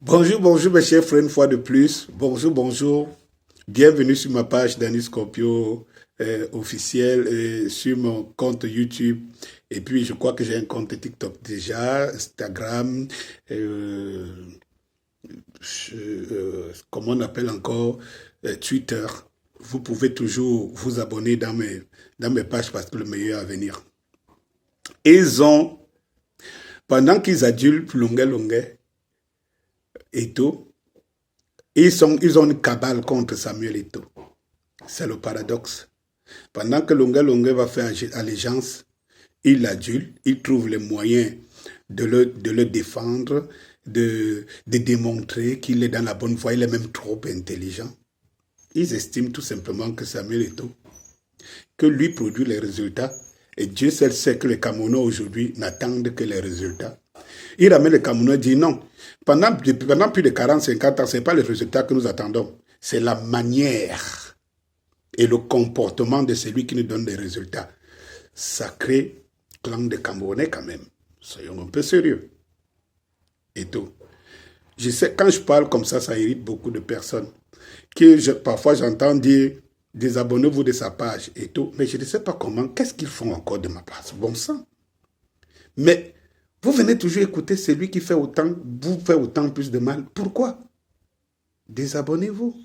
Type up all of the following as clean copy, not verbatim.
Bonjour, bonjour mes chers frères, une fois de plus. Bonjour, bonjour. Bienvenue sur ma page Danny Scorpio officiel et sur mon compte YouTube. Et puis, je crois que j'ai un compte TikTok déjà, Instagram, euh, comment on appelle encore, Twitter. Vous pouvez toujours vous abonner dans mes pages parce que le meilleur à venir. Ils ont, pendant qu'ils adulent longuet, Eto'o, ils ont une cabale contre Samuel Eto'o. C'est le paradoxe. Pendant que Longuet va faire allégeance, il l'adule, il trouve les moyens de le défendre, de démontrer qu'il est dans la bonne voie, il est même trop intelligent. Ils estiment tout simplement que Samuel Eto'o, que lui produit les résultats, et Dieu seul sait que les Camerounais aujourd'hui n'attendent que les résultats. Il ramène les Camerounais et dit non, pendant plus de 40-50 ans, ce n'est pas les résultats que nous attendons, c'est la manière et le comportement de celui qui nous donne des résultats. Sacré clan de Camerounais quand même. Soyons un peu sérieux. Et tout. Je sais, quand je parle comme ça irrite beaucoup de personnes. Parfois, j'entends dire, désabonnez-vous de sa page et tout. Mais je ne sais pas comment. Qu'est-ce qu'ils font encore de ma place? Bon sang. Mais vous venez toujours écouter celui qui fait vous fait autant plus de mal. Pourquoi? Désabonnez-vous.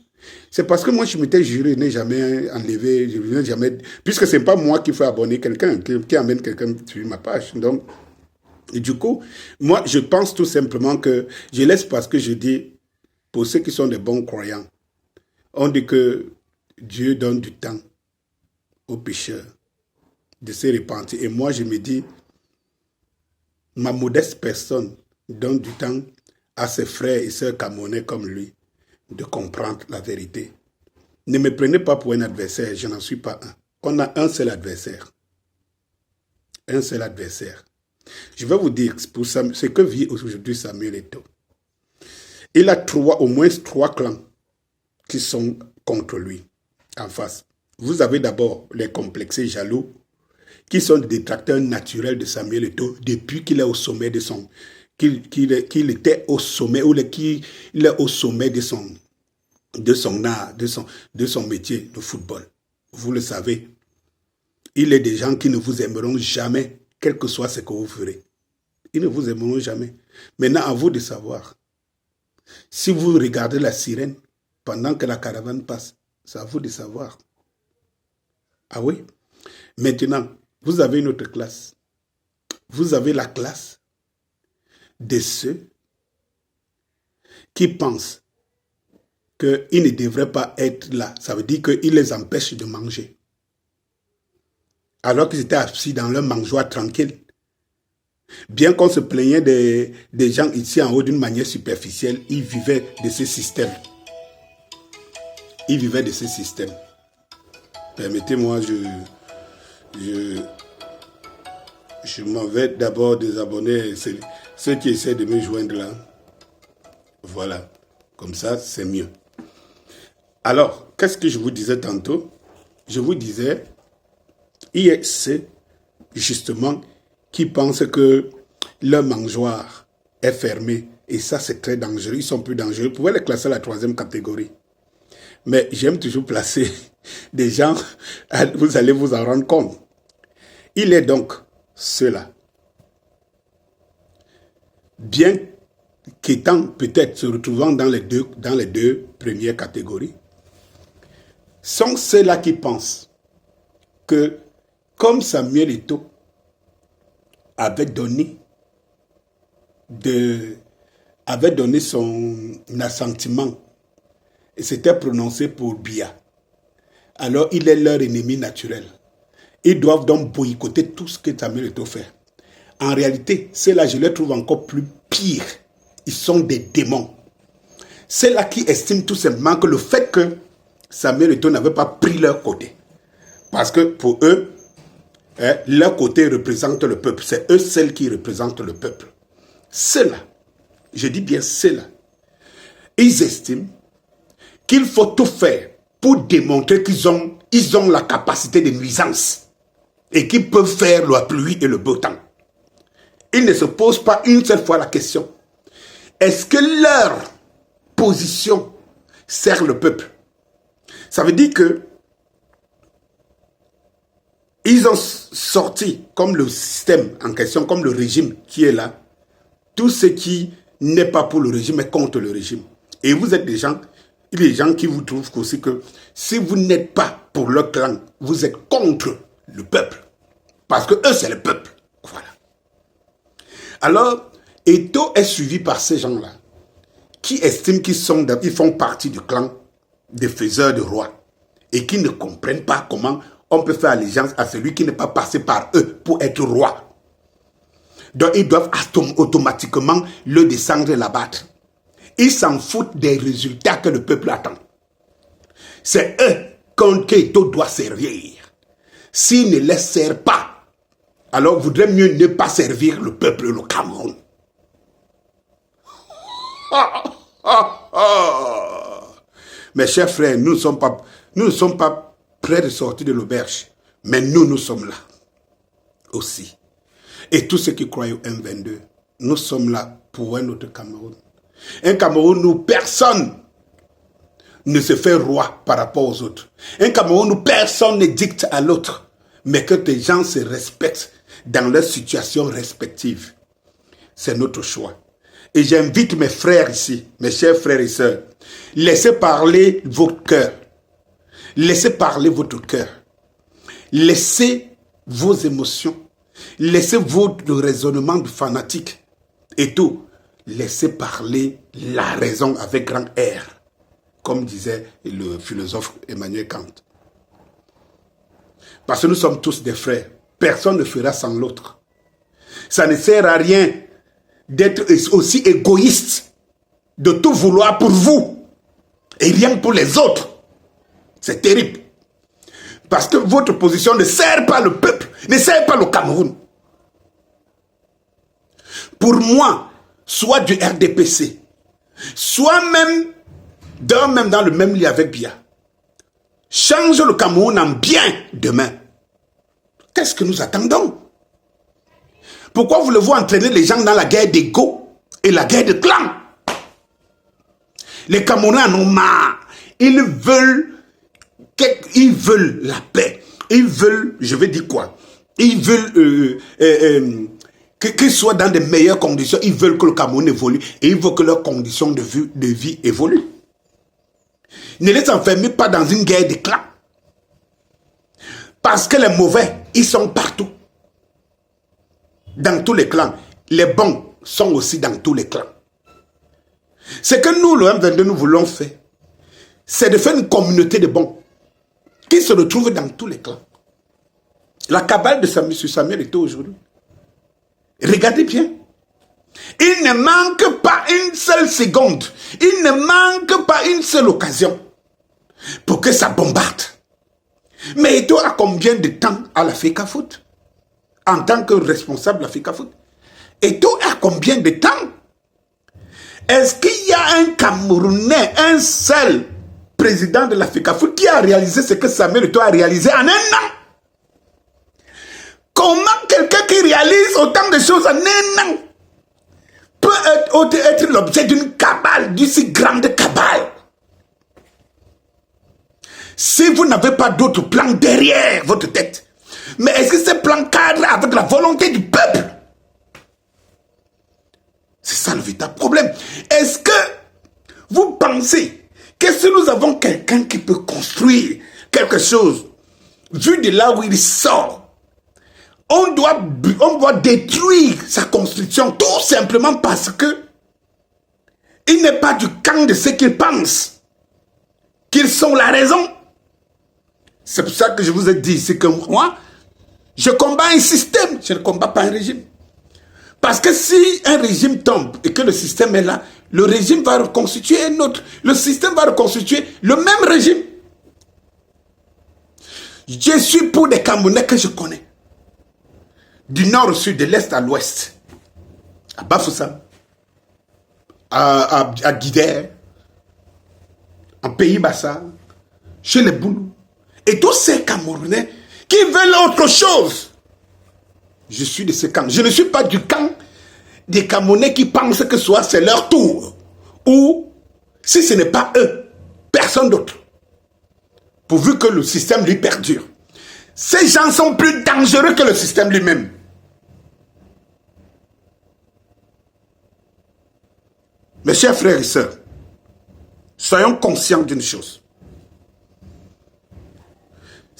C'est parce que moi, je m'étais juré, je n'ai jamais enlevé, je n'ai jamais... Puisque ce n'est pas moi qui fais abonner quelqu'un, qui amène quelqu'un sur ma page. Donc, et du coup, moi, je pense tout simplement que je laisse parce que je dis, pour ceux qui sont des bons croyants, on dit que Dieu donne du temps aux pécheurs de se repentir. Et moi, je me dis, ma modeste personne donne du temps à ses frères et sœurs camerounais comme lui de comprendre la vérité. Ne me prenez pas pour un adversaire, je n'en suis pas un. On a un seul adversaire. Un seul adversaire. Je vais vous dire pour ce que vit aujourd'hui Samuel Eto'o. Il a au moins trois clans qui sont contre lui, en face. Vous avez d'abord les complexés jaloux, qui sont des détracteurs naturels de Samuel Eto'o depuis qu'il est au sommet de son... qu'il était au sommet, ou qu'il est au sommet de son art, de son métier de football. Vous le savez. Il est des gens qui ne vous aimeront jamais, quel que soit ce que vous ferez. Ils ne vous aimeront jamais. Maintenant, à vous de savoir. Si vous regardez la sirène pendant que la caravane passe, c'est à vous de savoir. Ah oui? Maintenant, vous avez une autre classe. Vous avez la classe de ceux qui pensent qu'ils ne devraient pas être là. Ça veut dire qu'ils les empêchent de manger. Alors qu'ils étaient assis dans leur mangeoire tranquille. Bien qu'on se plaignait des gens ici en haut d'une manière superficielle, ils vivaient de ce système. Ils vivaient de ce système. Permettez-moi, je m'en vais d'abord désabonner ceux qui essaient de me joindre là. Voilà. Comme ça, c'est mieux. Alors, qu'est-ce que je vous disais tantôt? Je vous disais, il y a ceux, justement, qui pensent que leur mangeoire est fermée. Et ça, c'est très dangereux. Ils sont plus dangereux. Vous pouvez les classer à la 3e catégorie. Mais j'aime toujours placer des gens, vous allez vous en rendre compte. Il est donc ceux-là. Bien qu'étant peut-être se retrouvant dans les deux premières catégories, sont ceux-là qui pensent que comme Samuel Eto'o avait donné son assentiment et s'était prononcé pour Biya, alors il est leur ennemi naturel. Ils doivent donc boycotter tout ce que Samuel Eto'o fait. En réalité, ceux-là, je les trouve encore plus pires. Ils sont des démons. Ceux-là qui estiment tout simplement que le fait que Samuel Eto'o n'avait pas pris leur côté. Parce que pour eux, leur côté représente le peuple. C'est eux seuls qui représentent le peuple. Ceux-là, je dis bien ceux-là, ils estiment qu'il faut tout faire pour démontrer qu'ils ont la capacité de nuisance et qu'ils peuvent faire la pluie et le beau temps. Ils ne se posent pas une seule fois la question. est-ce que leur position sert le peuple? Ça veut dire que ils ont sorti, comme le système en question, comme le régime qui est là, tout ce qui n'est pas pour le régime est contre le régime. Et vous êtes des gens qui vous trouvent aussi que si vous n'êtes pas pour leur clan, vous êtes contre le peuple. Parce que eux, c'est le peuple. Voilà. Alors, Eto'o est suivi par ces gens-là qui estiment qu'ils font partie du clan des faiseurs de rois et qui ne comprennent pas comment on peut faire allégeance à celui qui n'est pas passé par eux pour être roi. Donc, ils doivent automatiquement le descendre et l'abattre. Ils s'en foutent des résultats que le peuple attend. C'est eux qu'Eto'o doit servir. S'il ne les sert pas, alors il vaudrait mieux ne pas servir le peuple, le Cameroun. Mes chers frères, nous ne sommes pas près de sortir de l'auberge. Mais nous sommes là aussi. Et tous ceux qui croient au M22, nous sommes là pour un autre Cameroun. Un Cameroun où personne ne se fait roi par rapport aux autres. Un Cameroun où personne ne dicte à l'autre, mais que les gens se respectent dans leurs situations respectives. C'est notre choix. Et j'invite mes frères ici, mes chers frères et sœurs, laissez parler votre cœur. Laissez parler votre cœur. Laissez vos émotions. Laissez votre raisonnement de fanatique. Et tout. Laissez parler la raison avec grand R. Comme disait le philosophe Emmanuel Kant. Parce que nous sommes tous des frères. Personne ne fera sans l'autre. Ça ne sert à rien d'être aussi égoïste, de tout vouloir pour vous et rien pour les autres. C'est terrible. Parce que votre position ne sert pas le peuple, ne sert pas le Cameroun. Pour moi, soit du RDPC, soit même dans le même lit avec Biya, change le Cameroun en bien demain. Qu'est-ce que nous attendons? Pourquoi voulez-vous entraîner les gens dans la guerre d'ego et la guerre de clan? Les Camerounais en ont marre. Ils veulent la paix. Ils veulent, je vais dire quoi? Ils veulent qu'ils soient dans de meilleures conditions. Ils veulent que le Cameroun évolue et ils veulent que leurs conditions de vie évoluent. Ne les enfermez pas dans une guerre de clans. Parce que les mauvais, ils sont partout. Dans tous les clans. Les bons sont aussi dans tous les clans. Ce que nous, le M22, nous voulons faire, c'est de faire une communauté de bons qui se retrouvent dans tous les clans. La cabale de Samuel Eto'o aujourd'hui. Regardez bien. Il ne manque pas une seule seconde. Il ne manque pas une seule occasion pour que ça bombarde. Mais Eto'o a combien de temps à la FECAFOOT en tant que responsable de la FECAFOOT? Eto'o a combien de temps? Est-ce qu'il y a un Camerounais, un seul président de la FECAFOOT qui a réalisé ce que Samuel Eto'o a réalisé en un an? Comment quelqu'un qui réalise autant de choses en un an peut être l'objet d'une cabale, d'une si grande cabale? Si vous n'avez pas d'autres plans derrière votre tête, mais est-ce que ces plans cadrent avec la volonté du peuple? C'est ça le véritable problème. Est-ce que vous pensez que si nous avons quelqu'un qui peut construire quelque chose, vu de là où il sort, on doit détruire sa construction tout simplement parce que il n'est pas du camp de ceux qu'ils pensent qu'ils sont la raison? C'est pour ça que je vous ai dit, c'est que moi, je combats un système, je ne combats pas un régime. Parce que si un régime tombe et que le système est là, le régime va reconstituer un autre. Le système va reconstituer le même régime. Je suis pour des Camerounais que je connais. Du nord au sud, de l'est à l'ouest. À Bafoussam, à Guidère, en Pays-Bassa, chez les Boulous. Et tous ces Camerounais qui veulent autre chose. Je suis de ce camp. Je ne suis pas du camp des Camerounais qui pensent que soit c'est leur tour. Ou, si ce n'est pas eux, personne d'autre. Pourvu que le système lui perdure. Ces gens sont plus dangereux que le système lui-même. Mes chers frères et sœurs, soyons conscients d'une chose.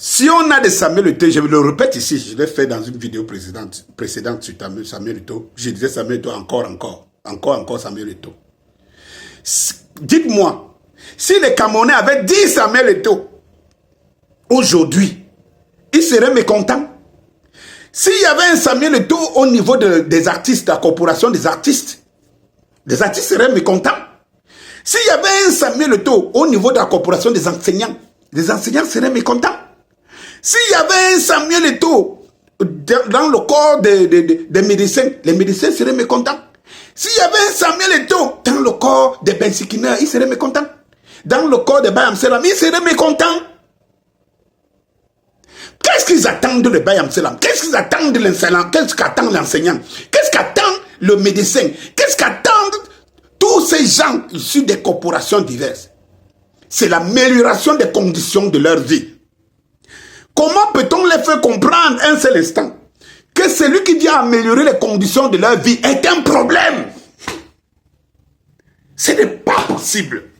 Si on a des Samuel Eto'o, je le répète ici, je l'ai fait dans une vidéo précédente sur Samuel Eto'o, je disais Samuel Eto'o encore Samuel Eto'o. Dites-moi, si les Camerounais avaient dit Samuel Eto'o, aujourd'hui, ils seraient mécontents. S'il y avait un Samuel Eto'o au niveau des artistes, la corporation des artistes seraient mécontents. S'il y avait un Samuel Eto'o au niveau de la corporation des enseignants seraient mécontents. S'il y avait un Samuel Eto'o dans le corps des médecins, les médecins seraient mécontents. S'il y avait un Samuel Eto'o dans le corps des bensikineurs, ils seraient mécontents. Dans le corps des Bayam Selam, ils seraient mécontents. Qu'est-ce qu'ils attendent de Bayam Selam? Qu'est-ce qu'ils attendent de l'enseignant? Qu'est-ce qu'attend l'enseignant? Qu'est-ce qu'attend le médecin? Qu'est-ce qu'attendent tous ces gens issus des corporations diverses? C'est l'amélioration des conditions de leur vie. Comment peut-on les faire comprendre un seul instant que celui qui vient améliorer les conditions de leur vie est un problème? Ce n'est pas possible.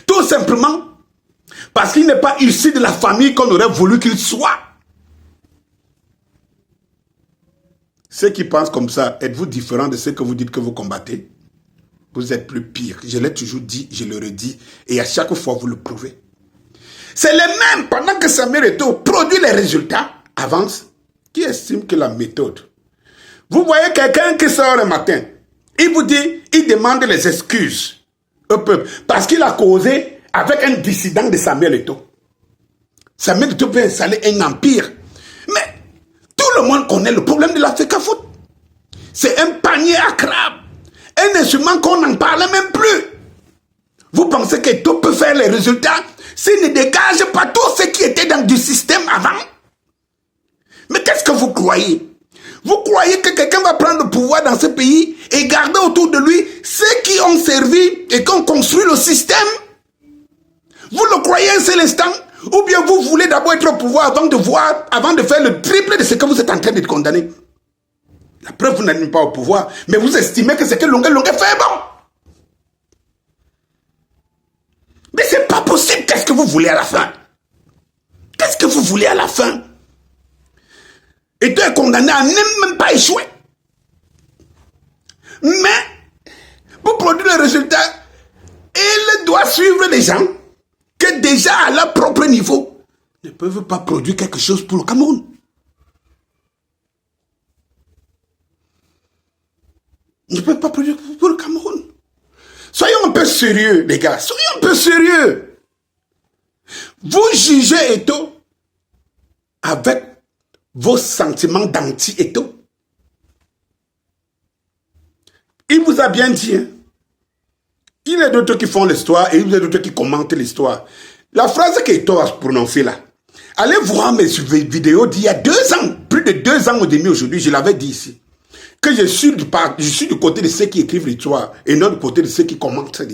Tout simplement parce qu'il n'est pas issu de la famille qu'on aurait voulu qu'il soit. Ceux qui pensent comme ça, êtes-vous différent de ceux que vous dites que vous combattez? Vous êtes plus pire. Je l'ai toujours dit, je le redis, et à chaque fois vous le prouvez. C'est les mêmes, pendant que Samuel Eto'o produit les résultats, avance, qui estiment que la méthode. Vous voyez quelqu'un qui sort le matin, il vous dit, il demande les excuses au peuple, parce qu'il a causé avec un dissident de Samuel Eto'o. Samuel Eto'o peut installer un empire. Mais tout le monde connaît le problème de la FECAFOOT. C'est un panier à crabes. Un instrument qu'on n'en parle même plus. Vous pensez qu'Eto'o peut faire les résultats s'il ne dégage pas tous ceux qui étaient dans du système avant? Mais qu'est-ce que vous croyez? Vous croyez que quelqu'un va prendre le pouvoir dans ce pays et garder autour de lui ceux qui ont servi et qui ont construit le système? Vous le croyez un seul instant? Ou bien vous voulez d'abord être au pouvoir avant de faire le triple de ce que vous êtes en train de condamner? La preuve, vous n'êtes même pas au pouvoir, mais vous estimez que ce que Longuet fait bon. Mais c'est pas possible. Qu'est-ce que vous voulez à la fin? Qu'est-ce que vous voulez à la fin? Eto'o est condamné à même pas échouer. Mais, pour produire le résultat, il doit suivre les gens que déjà à leur propre niveau ne peuvent pas produire quelque chose pour le Cameroun. Ils ne peuvent pas produire pour le Cameroun. Soyons un peu sérieux, les gars. Soyons un peu sérieux. Vous jugez Eto'o avec vos sentiments d'anti-Eto'o. Il vous a bien dit, hein? Il y a d'autres qui font l'histoire et il y a d'autres qui commentent l'histoire. La phrase qu'Eto'o a prononcée là, allez voir mes vidéos d'il y a 2 ans, plus de 2 ans et demi aujourd'hui, je l'avais dit ici, que je suis du côté de ceux qui écrivent l'histoire et non du côté de ceux qui commentent.